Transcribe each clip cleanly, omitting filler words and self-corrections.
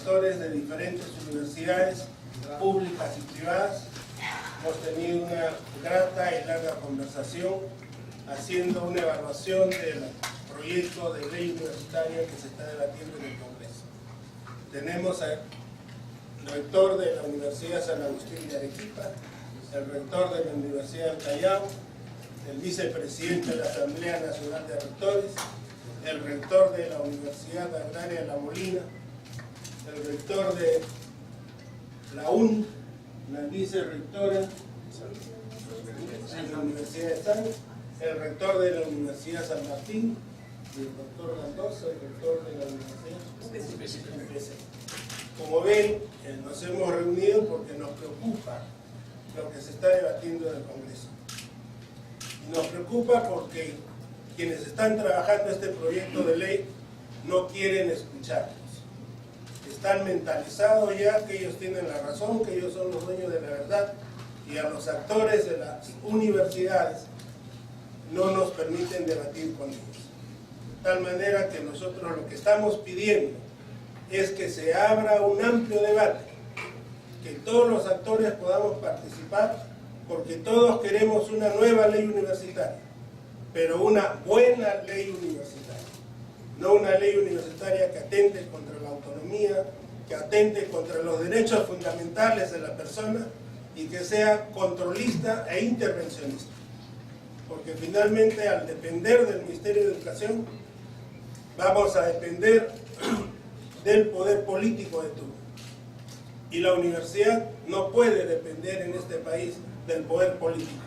rectores de diferentes universidades públicas y privadas. Hemos tenido una grata y larga conversación haciendo una evaluación del proyecto de ley universitaria que se está debatiendo en el Congreso. Tenemos al rector de la Universidad San Agustín de Arequipa, el rector de la Universidad del Callao, el vicepresidente de la Asamblea Nacional de Rectores, el rector de la Universidad Agraria de La Molina, el rector de la UN, la vicerrectora de la Universidad de San, el rector de la Universidad San Martín, el doctor Mendoza, el rector de la Universidad UPC. Como ven, nos hemos reunido porque nos preocupa lo que se está debatiendo en el Congreso. Y nos preocupa porque quienes están trabajando este proyecto de ley no quieren escucharnos. Están mentalizados ya que ellos tienen la razón, que ellos son los dueños de la verdad, y a los actores de las universidades no nos permiten debatir con ellos. De tal manera que nosotros lo que estamos pidiendo es que se abra un amplio debate, que todos los actores podamos participar, porque todos queremos una nueva ley universitaria, pero una buena ley universitaria, no una ley universitaria que atente contra la autonomía, que atente contra los derechos fundamentales de la persona y que sea controlista e intervencionista. Porque finalmente, al depender del Ministerio de Educación, vamos a depender del poder político de turno. Y la universidad no puede depender en este país del poder político.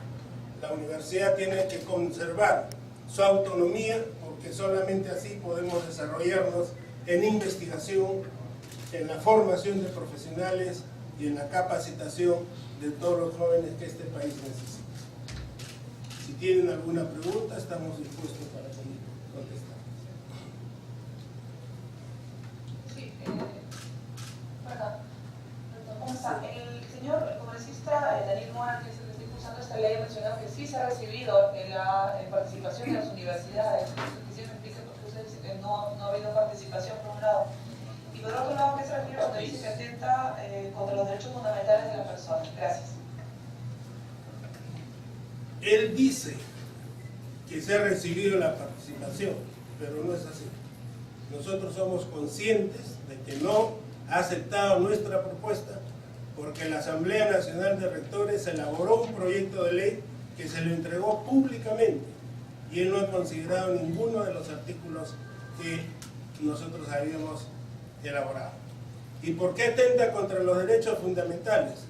La universidad tiene que conservar su autonomía, porque solamente así podemos desarrollarnos en investigación, en la formación de profesionales y en la capacitación de todos los jóvenes que este país necesita. Si tienen alguna pregunta, estamos dispuestos para contestar. Sí, perdón. ¿Cómo está? El señor congresista Daniel Mora, que es el que está impulsando esta ley, ha mencionado que sí se ha recibido la participación de las universidades. Quisiera que me explique por qué usted dice que no ha habido participación por un lado. Y por otro lado, ¿qué se refiere cuando dice que atenta contra los derechos fundamentales de la persona? Gracias. Él dice que se ha recibido la participación, pero no es así. Nosotros somos conscientes de que no ha aceptado nuestra propuesta, porque la Asamblea Nacional de Rectores elaboró un proyecto de ley que se lo entregó públicamente y él no ha considerado ninguno de los artículos que nosotros habíamos elaborado. ¿Y por qué atenta contra los derechos fundamentales?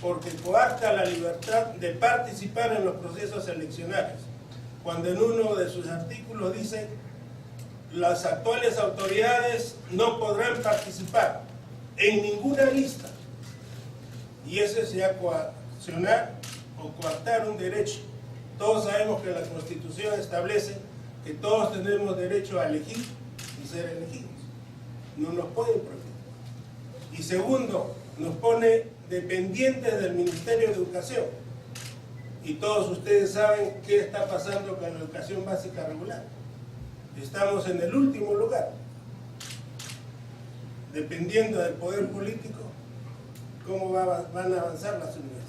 Porque coarta la libertad de participar en los procesos eleccionarios, cuando en uno de sus artículos dice: las actuales autoridades no podrán participar en ninguna lista. Y eso es ya coaccionar o coartar un derecho. Todos sabemos que la Constitución establece que todos tenemos derecho a elegir y ser elegidos. No nos pueden prohibir. Y segundo, nos pone dependientes del Ministerio de Educación. Y todos ustedes saben qué está pasando con la educación básica regular. Estamos en el último lugar. Dependiendo del poder político, ¿cómo van a avanzar las universidades?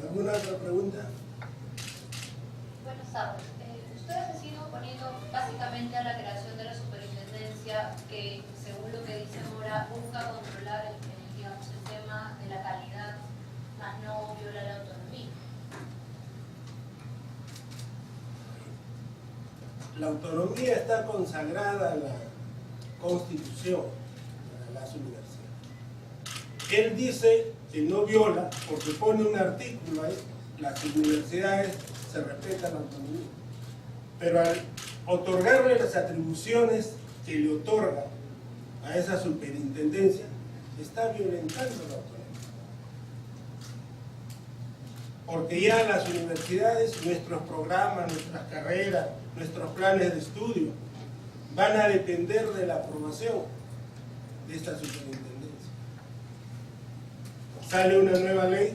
¿Alguna otra pregunta? Buenas tardes. Ustedes han sido oponiendo básicamente a la creación de la superintendencia que, según lo que dice Mora, busca controlar digamos, el tema de la calidad, más no violar la autonomía. La autonomía está consagrada en la Constitución de las universidades. Él dice que no viola porque pone un artículo ahí: las universidades se respetan la autonomía. Pero al otorgarle las atribuciones que le otorga a esa superintendencia, está violentando la autonomía. Porque ya las universidades, nuestros programas, nuestras carreras, nuestros planes de estudio van a depender de la aprobación de esta superintendencia. Sale una nueva ley,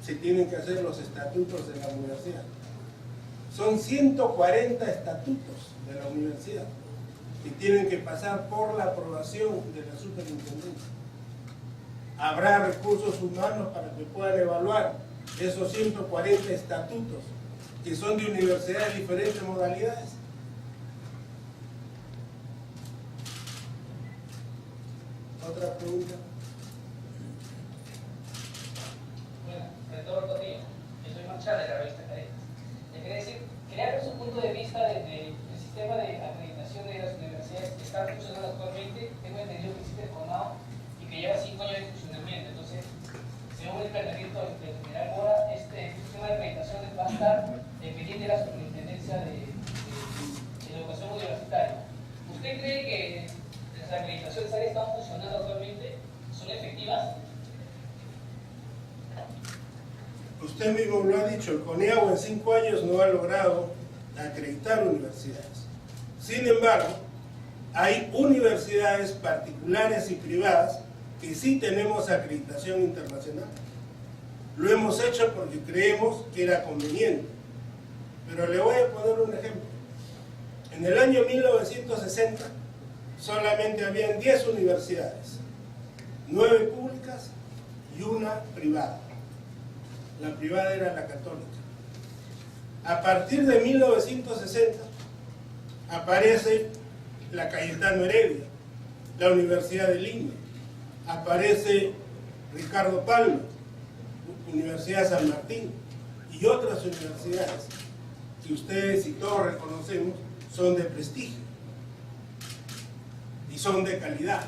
se tienen que hacer los estatutos de la universidad. Son 140 estatutos de la universidad que tienen que pasar por la aprobación de la superintendencia. Habrá recursos humanos para que puedan evaluar esos 140 estatutos que son de universidades de diferentes modalidades. ¿Otra pregunta? Bueno, rector Cotillo, yo soy Marchal de la revista Caretas. Le quería decir, quería ver su punto de vista del sistema de acreditación de las universidades que está funcionando actualmente. Tengo entendido que existe el CONAO y que lleva 5 años de funcionamiento. Entonces, según el planteamiento del general Mora, este sistema de acreditación va a estar dependiente de la superintendencia de educación universitaria. ¿Usted cree que las acreditaciones que están funcionando actualmente son efectivas? Usted mismo lo ha dicho, el CONEAU en 5 años no ha logrado acreditar universidades. Sin embargo, hay universidades particulares y privadas que sí tenemos acreditación internacional. Lo hemos hecho porque creemos que era conveniente. Pero le voy a poner un ejemplo. En el año 1960 solamente habían 10 universidades, 9 públicas y una privada. La privada era la católica. A partir de 1960 aparece la Cayetano Heredia, la Universidad de Lima, aparece Ricardo Palma, Universidad San Martín y otras universidades que ustedes y todos reconocemos son de prestigio y son de calidad.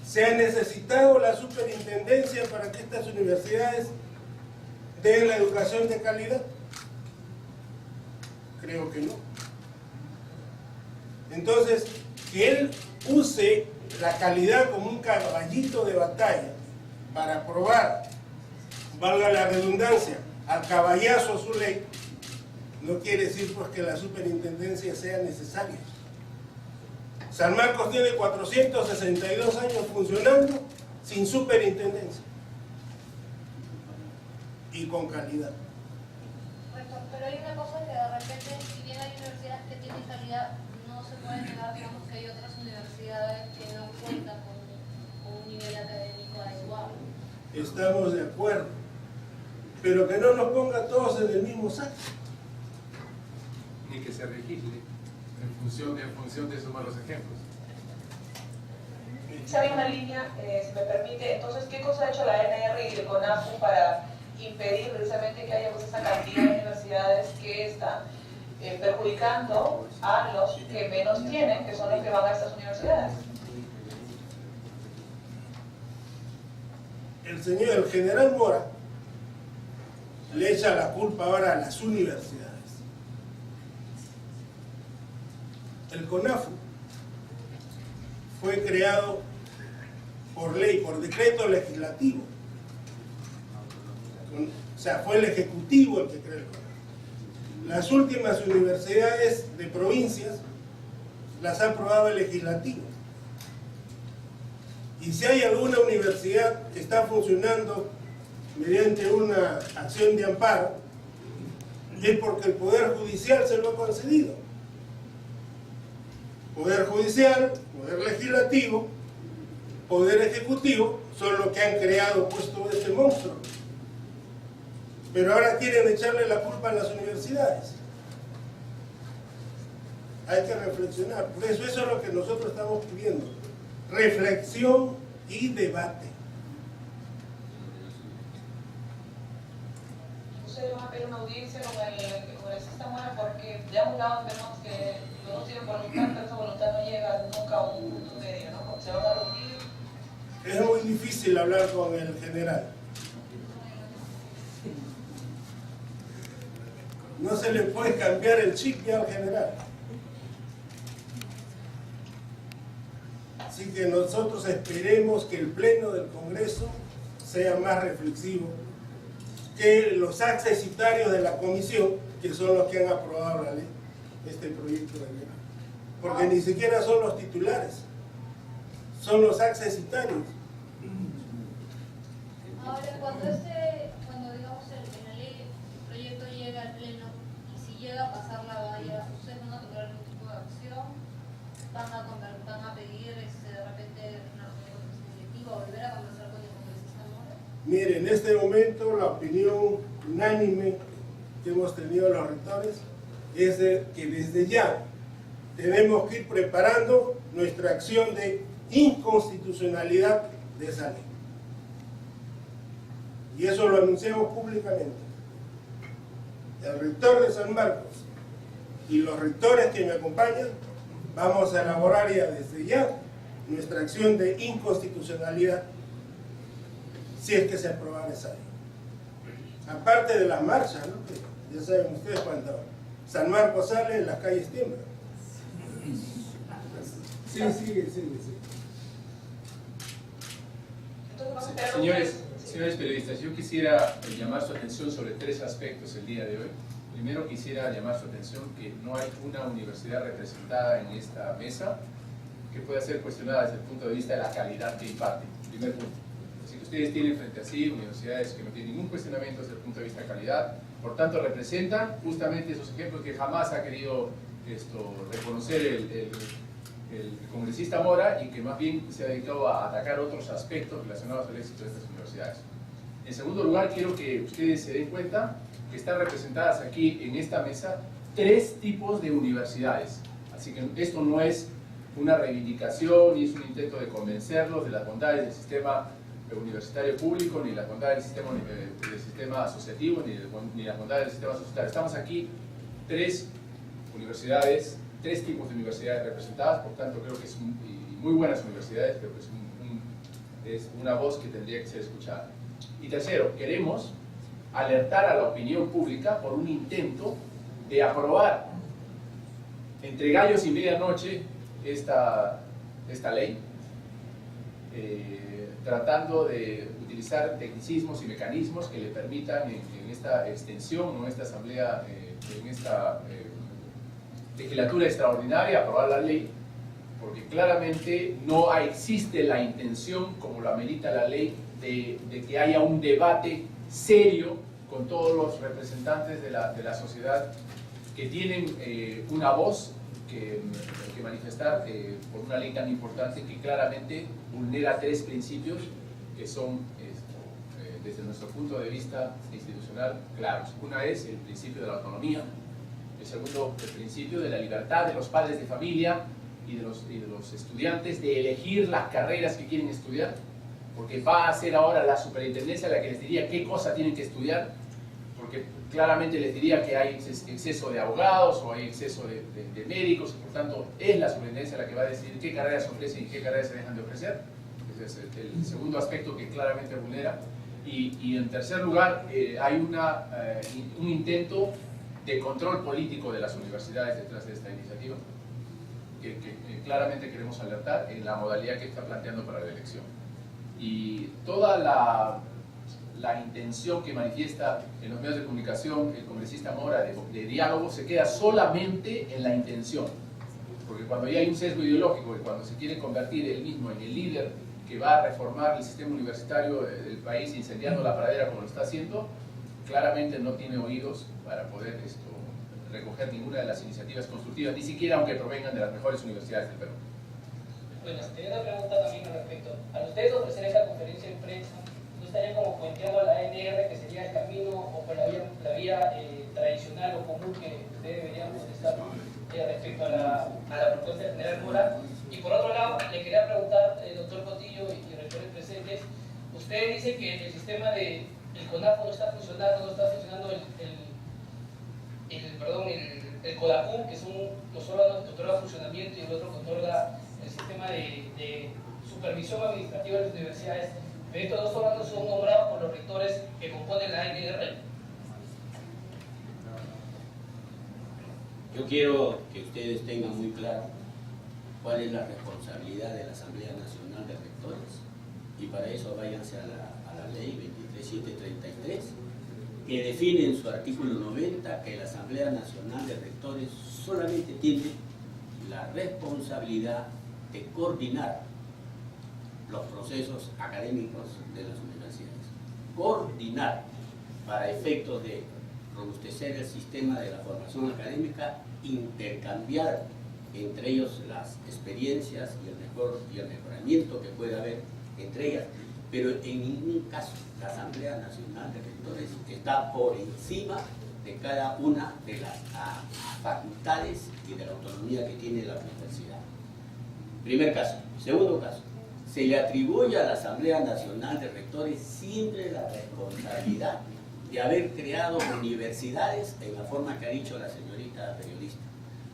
¿Se ha necesitado la superintendencia para que estas universidades den la educación de calidad? Creo que no. Entonces, que él use la calidad como un caballito de batalla para probar, valga la redundancia, al caballazo su ley, no quiere decir pues que la superintendencia sea necesaria. San Marcos tiene 462 años funcionando sin superintendencia y con calidad. Pero hay una cosa que de repente, si bien hay universidades que tienen calidad, no se puede negar, digamos, que hay otras universidades que no cuentan con un nivel académico adecuado. Estamos de acuerdo, pero que no nos ponga todos en el mismo saco. Ni que se legisle en función de esos malos ejemplos. Si hay una línea, si me permite, entonces, ¿qué cosa ha hecho la ANR y el CONAFU para impedir precisamente que haya pues, esa cantidad de universidades que están perjudicando a los que menos tienen, que son los que van a estas universidades? El general Mora le echa la culpa ahora a las universidades. El CONAFU fue creado por ley, por decreto legislativo. O sea, fue el Ejecutivo el que creó el CONAFU. Las últimas universidades de provincias las ha aprobado el Legislativo. Y si hay alguna universidad que está funcionando mediante una acción de amparo, es porque el Poder Judicial se lo ha concedido. Poder Judicial, Poder Legislativo, Poder Ejecutivo son los que han creado pues todo este monstruo. Pero ahora quieren echarle la culpa a las universidades. Hay que reflexionar. Por eso es lo que nosotros estamos pidiendo. Reflexión y debate. Ustedes van a pedir una audiencia con el congresista Mora porque de un lado vemos que los dos tienen voluntad, pero esa voluntad no llega nunca a un punto medio, ¿no? Se van a reunir. Es muy difícil hablar con el general. No se le puede cambiar el chip ya al general. Así que nosotros esperemos que el Pleno del Congreso sea más reflexivo que los accesitarios de la comisión, que son los que han aprobado la ley, este proyecto de ley. Porque ni siquiera son los titulares, son los accesitarios. Ahora, cuando van a pedir de repente una reunión directiva, volver a conversar con el congresista Mora? Mire, en este momento la opinión unánime que hemos tenido los rectores es de que desde ya tenemos que ir preparando nuestra acción de inconstitucionalidad de esa ley. Y eso lo anunciamos públicamente. El rector de San Marcos y los rectores que me acompañan vamos a elaborar ya desde ya nuestra acción de inconstitucionalidad si es que se aprobara esa ley. Aparte de las marchas, ¿no? Que ya saben ustedes, cuando San Marcos sale, las calles tiemblan. Sí. Entonces vamos a esperar Señores periodistas, yo quisiera llamar su atención sobre 3 aspectos el día de hoy. Primero quisiera llamar su atención que no hay una universidad representada en esta mesa que pueda ser cuestionada desde el punto de vista de la calidad que imparte. Primer punto. Así que ustedes tienen frente a sí universidades que no tienen ningún cuestionamiento desde el punto de vista de calidad, por tanto representan justamente esos ejemplos que jamás ha querido reconocer el congresista Mora y que más bien se ha dedicado a atacar otros aspectos relacionados al éxito de estas universidades. En segundo lugar, quiero que ustedes se den cuenta que están representadas aquí en esta mesa 3 tipos de universidades. Así que esto no es una reivindicación ni es un intento de convencerlos de las bondades del sistema universitario público, ni las bondades del sistema asociativo, ni las bondades del sistema societario. Estamos aquí 3 universidades, 3 tipos de universidades representadas, por tanto creo que es muy buenas universidades, creo que es una voz que tendría que ser escuchada. Y tercero, queremos alertar a la opinión pública por un intento de aprobar entre gallos y medianoche esta ley, tratando de utilizar tecnicismos y mecanismos que le permitan en esta extensión o en esta asamblea, en esta legislatura extraordinaria, aprobar la ley, porque claramente no existe la intención, como lo amerita la ley, de que haya un debate serio con todos los representantes de la sociedad que tienen una voz que manifestar por una ley tan importante que claramente vulnera 3 principios que son, desde nuestro punto de vista institucional, claros. Una es el principio de la autonomía, el segundo, el principio de la libertad de los padres de familia y de los estudiantes de elegir las carreras que quieren estudiar, porque va a ser ahora la superintendencia la que les diría qué cosa tienen que estudiar, porque claramente les diría que hay exceso de abogados o hay exceso de médicos, y por tanto es la superintendencia la que va a decidir qué carreras se ofrecen y qué carreras se dejan de ofrecer. Ese es el segundo aspecto que claramente vulnera. Y en tercer lugar, hay un intento de control político de las universidades detrás de esta iniciativa, que claramente queremos alertar en la modalidad que está planteando para la elección. Y toda la intención que manifiesta en los medios de comunicación el congresista Mora de diálogo se queda solamente en la intención, porque cuando ya hay un sesgo ideológico y cuando se quiere convertir él mismo en el líder que va a reformar el sistema universitario del país incendiando la pradera como lo está haciendo, claramente no tiene oídos para poder recoger ninguna de las iniciativas constructivas, ni siquiera aunque provengan de las mejores universidades del Perú. Bueno, tenía una pregunta también al respecto. Al ustedes ofrecer esta conferencia de prensa, ¿no estarían como puenteando la ANR, que sería el camino o por la vía tradicional o común que ustedes deberían estar respecto a la propuesta del general Mora? Y por otro lado, le quería preguntar, doctor Cotillo y rectores presentes, usted dice que el sistema del CONAFO no está funcionando, el CODACUM, que son los órganos que otorgan funcionamiento y el otro que otorga el sistema de supervisión administrativa de las universidades, pero estos 2 órganos son nombrados por los rectores que componen la ANR. Yo quiero que ustedes tengan muy claro cuál es la responsabilidad de la Asamblea Nacional de Rectores, y para eso váyanse a la ley 23733, que define en su artículo 90 que la Asamblea Nacional de Rectores solamente tiene la responsabilidad de coordinar los procesos académicos de las universidades. Coordinar para efectos de robustecer el sistema de la formación académica, intercambiar entre ellos las experiencias y el mejoramiento que puede haber entre ellas, pero en ningún caso la Asamblea Nacional de Rectores está por encima de cada una de las facultades y de la autonomía que tiene la universidad. Primer caso. Segundo caso, se le atribuye a la Asamblea Nacional de Rectores siempre la responsabilidad de haber creado universidades en la forma que ha dicho la señorita periodista.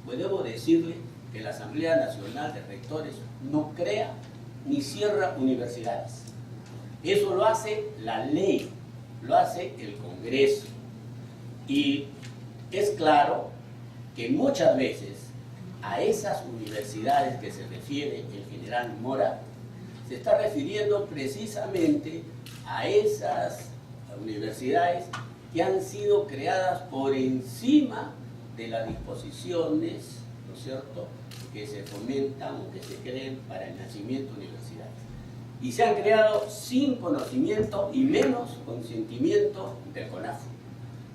Pues debo decirle que la Asamblea Nacional de Rectores no crea ni cierra universidades. Eso lo hace la ley, lo hace el Congreso. Y es claro que muchas veces a esas universidades que se refiere el general Mora, se está refiriendo precisamente a esas universidades que han sido creadas por encima de las disposiciones, ¿no es cierto?, que se fomentan o que se creen para el nacimiento de universidades. Y se han creado sin conocimiento y menos consentimiento del CONAFU.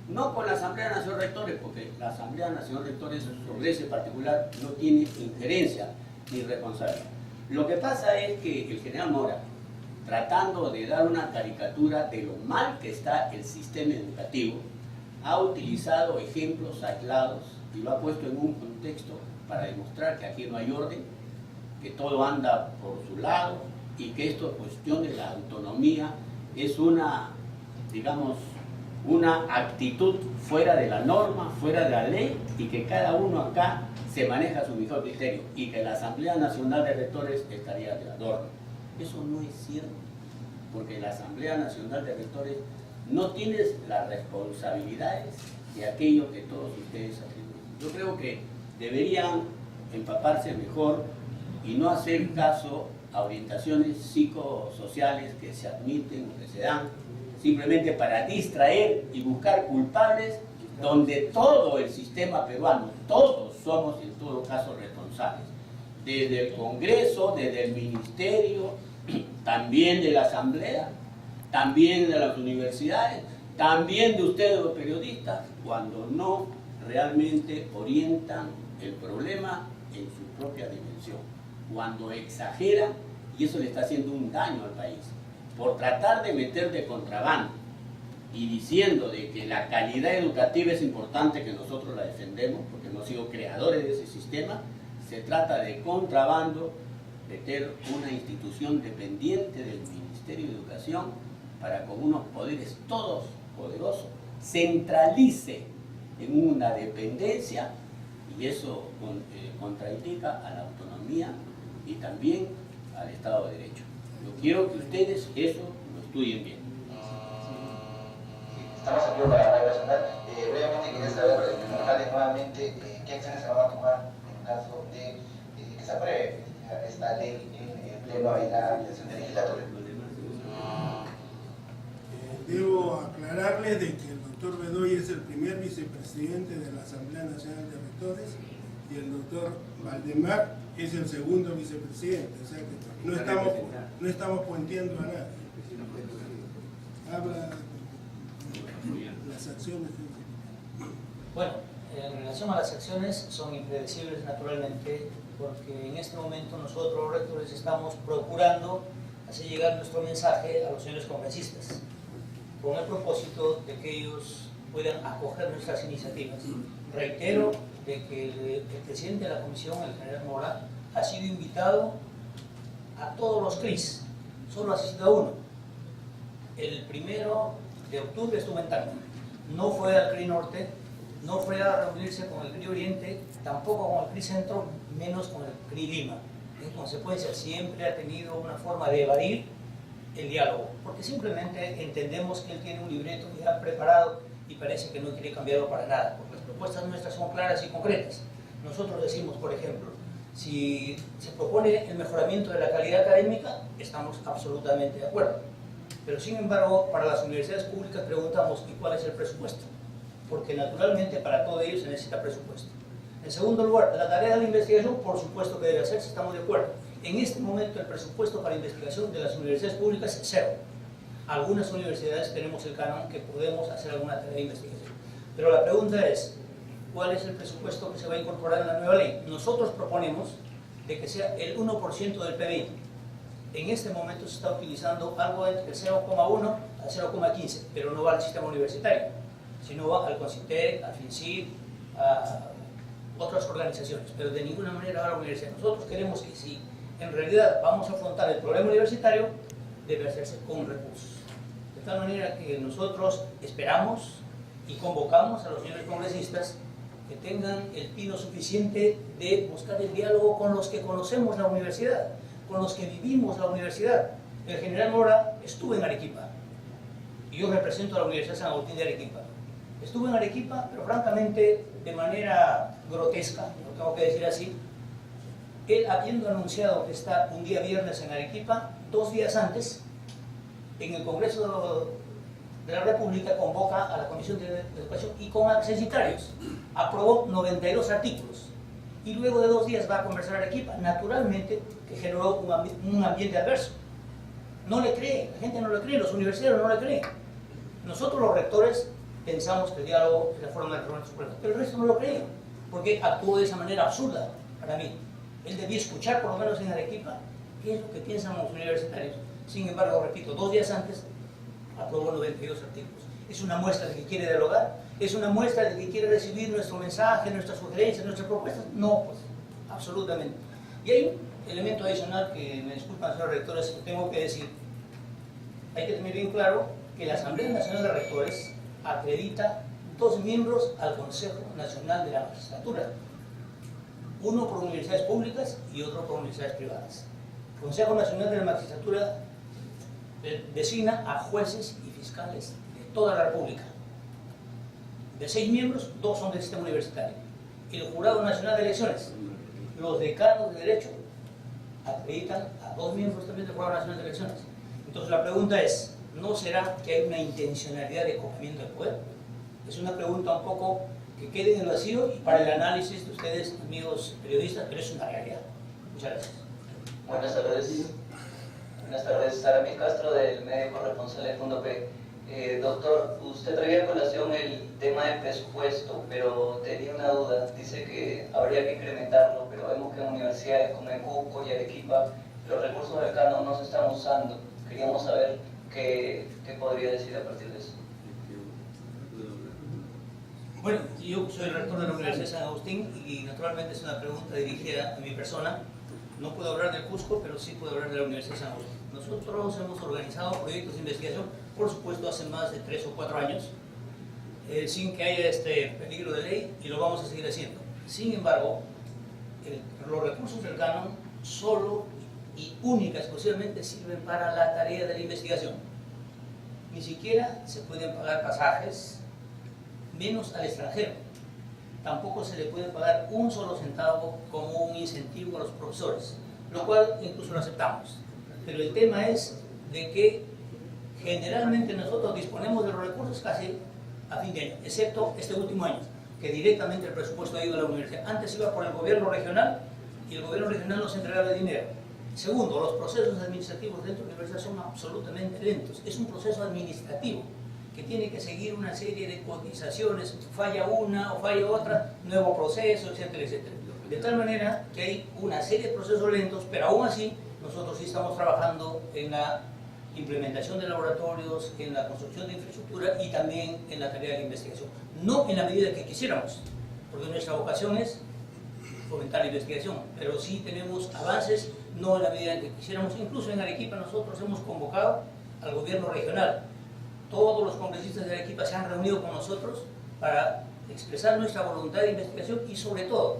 No con la Asamblea Nacional de Rectores, porque la Asamblea Nacional de Rectores sobre ese particular no tiene injerencia ni responsabilidad. Lo que pasa es que el general Mora, tratando de dar una caricatura de lo mal que está el sistema educativo, ha utilizado ejemplos aislados y lo ha puesto en un contexto para demostrar que aquí no hay orden, que todo anda por su lado y que esto cuestión de la autonomía es una, digamos, una actitud fuera de la norma, fuera de la ley, y que cada uno acá se maneja a su mejor criterio y que la Asamblea Nacional de Rectores estaría de adorno. Eso no es cierto, porque la Asamblea Nacional de Rectores no tiene las responsabilidades de aquello que todos ustedes atribuyen. Yo creo que deberían empaparse mejor y no hacer caso a orientaciones psicosociales que se admiten o que se dan simplemente para distraer y buscar culpables, donde todo el sistema peruano, todos somos en todo caso responsables, desde el Congreso, desde el Ministerio, también de la Asamblea, también de las universidades, también de ustedes los periodistas, cuando no realmente orientan el problema en su propia dimensión, cuando exageran, y eso le está haciendo un daño al país, por tratar de meter de contrabando y diciendo de que la calidad educativa es importante, que nosotros la defendemos porque hemos sido creadores de ese sistema. Se trata de contrabando, meter una institución dependiente del Ministerio de Educación para con unos poderes todos poderosos centralice en una dependencia, y eso contraindica a la autonomía y también al Estado de Derecho. Yo quiero que ustedes eso lo estudien bien. Estamos aquí para Radio Nacional. Brevemente quería saber, preguntarles nuevamente qué acciones se van a tomar en caso de que se apruebe esta ley en pleno en la sesión de legislatura. Debo aclararles de que el doctor Bedoya es el primer vicepresidente de la Asamblea Nacional de Rectores y el doctor Valdemar es el segundo vicepresidente, o sea que no estamos puenteando a nadie. Habla las acciones. Bueno, en relación a las acciones son impredecibles naturalmente, porque en este momento nosotros los rectores estamos procurando hacer llegar nuestro mensaje a los señores congresistas, con el propósito de que ellos puedan acoger nuestras iniciativas. Reitero de que el presidente de la comisión, el general Mora, ha sido invitado a todos los CRIs, solo ha asistido a uno. El 1 de octubre estuvo en Tacna, no fue al CRI Norte, no fue a reunirse con el CRI Oriente, tampoco con el CRI Centro, menos con el CRI Lima. En consecuencia, siempre ha tenido una forma de evadir el diálogo, porque simplemente entendemos que él tiene un libreto ya preparado y parece que no quiere cambiarlo para nada, porque las propuestas nuestras son claras y concretas. Nosotros decimos, por ejemplo, si se propone el mejoramiento de la calidad académica, estamos absolutamente de acuerdo. Pero sin embargo, para las universidades públicas preguntamos, ¿y cuál es el presupuesto? Porque naturalmente para todo ello se necesita presupuesto. En segundo lugar, la tarea de la investigación, por supuesto que debe hacerse, estamos de acuerdo. En este momento el presupuesto para investigación de las universidades públicas es cero. Algunas universidades tenemos el canon que podemos hacer alguna tarea de investigación. Pero la pregunta es, cuál es el presupuesto que se va a incorporar en la nueva ley. Nosotros proponemos de que sea el 1% del PBI. En este momento se está utilizando algo entre el 0,1 al 0,15, pero no va al sistema universitario, sino va al CONCITEC, al FINCID, a otras organizaciones, pero de ninguna manera va a la universidad. Nosotros queremos que si en realidad vamos a afrontar el problema universitario, debe hacerse con recursos. De tal manera que nosotros esperamos y convocamos a los señores congresistas que tengan el tino suficiente de buscar el diálogo con los que conocemos la universidad, con los que vivimos la universidad. El general Mora estuvo en Arequipa, y yo represento a la Universidad San Agustín de Arequipa. Estuve en Arequipa, pero francamente de manera grotesca, lo tengo que decir así. Él, habiendo anunciado que está un día viernes en Arequipa, 2 días antes, en el Congreso de la República convoca a la Comisión de Educación y con accesitarios aprobó 92 artículos. Y luego de 2 días va a conversar a Arequipa, naturalmente que generó un ambiente adverso. No le cree, la gente no le cree, los universitarios no le creen. Nosotros los rectores pensamos que el diálogo es la forma de resolver los problemas, pero el resto no lo cree, porque actuó de esa manera absurda para mí. Él debía escuchar, por lo menos en Arequipa, qué es lo que piensan los universitarios. Sin embargo, repito, 2 días antes aprobó 92 artículos. ¿Es una muestra de que quiere dialogar? ¿Es una muestra de que quiere recibir nuestro mensaje, nuestras sugerencias, nuestras propuestas? No, pues, absolutamente. Y hay un elemento adicional que, me disculpan, señores rectores, que tengo que decir. Hay que tener bien claro que la Asamblea Nacional de Rectores acredita 2 miembros al Consejo Nacional de la Magistratura. Uno por universidades públicas y otro por universidades privadas. El Consejo Nacional de la Magistratura designa a jueces y fiscales de toda la República. De 6 miembros, 2 son del sistema universitario. El Jurado Nacional de Elecciones, los decanos de Derecho, acreditan a 2 miembros también del Jurado Nacional de Elecciones. Entonces la pregunta es, ¿no será que hay una intencionalidad de copamiento del poder? Es una pregunta un poco que quede en el vacío y para el análisis de ustedes, amigos periodistas, pero es una realidad. Muchas gracias. Buenas tardes. Buenas tardes, Sara Castro, del medio corresponsal del Fondo P. Doctor, usted traía a colación el tema del presupuesto, pero tenía una duda. Dice que habría que incrementarlo, pero vemos que en universidades como en Cusco y Arequipa los recursos del canon no se están usando. Queríamos saber qué podría decir a partir de eso. Bueno, yo soy el rector de la Universidad de San Agustín y naturalmente es una pregunta dirigida a mi persona. No puedo hablar del Cusco, pero sí puedo hablar de la Universidad de San Agustín. Nosotros hemos organizado proyectos de investigación, por supuesto, hace más de 3 o 4 años, sin que haya este peligro de ley, y lo vamos a seguir haciendo. Sin embargo, los recursos del canon solo y única, exclusivamente sirven para la tarea de la investigación. Ni siquiera se pueden pagar pasajes, menos al extranjero. Tampoco se le puede pagar un solo centavo como un incentivo a los profesores, lo cual incluso lo aceptamos. Pero el tema es de que generalmente nosotros disponemos de los recursos casi a fin de año, excepto este último año, que directamente el presupuesto ha ido a la universidad. Antes iba por el gobierno regional y el gobierno regional nos entregaba el dinero. Segundo, los procesos administrativos dentro de la universidad son absolutamente lentos. Es un proceso administrativo que tiene que seguir una serie de cotizaciones, falla una o falla otra, nuevo proceso, etcétera, etcétera. De tal manera que hay una serie de procesos lentos, pero aún así nosotros sí estamos trabajando en la implementación de laboratorios, en la construcción de infraestructura y también en la tarea de la investigación. No en la medida que quisiéramos, porque nuestra vocación es fomentar la investigación, pero sí tenemos avances, no en la medida en que quisiéramos. Incluso en Arequipa nosotros hemos convocado al gobierno regional. Todos los congresistas de Arequipa se han reunido con nosotros para expresar nuestra voluntad de investigación y sobre todo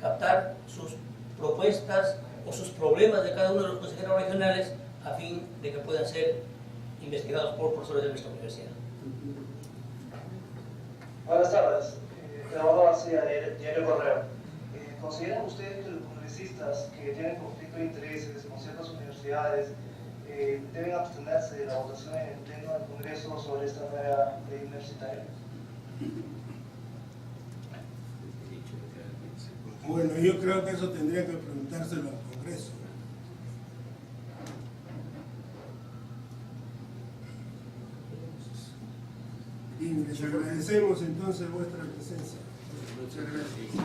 captar sus propuestas o sus problemas de cada uno de los consejeros regionales a fin de que puedan ser investigados por profesores de nuestra universidad. Buenas tardes, Eduardo García, Diario Correo. ¿Consideran ustedes que los congresistas que tienen conflicto de intereses con ciertas universidades deben abstenerse de la votación en el pleno del Congreso sobre esta nueva ley universitaria? Bueno, yo creo que eso tendría que preguntárselo al Congreso. Bien, les agradezco. Agradecemos entonces vuestra presencia. Muchas gracias.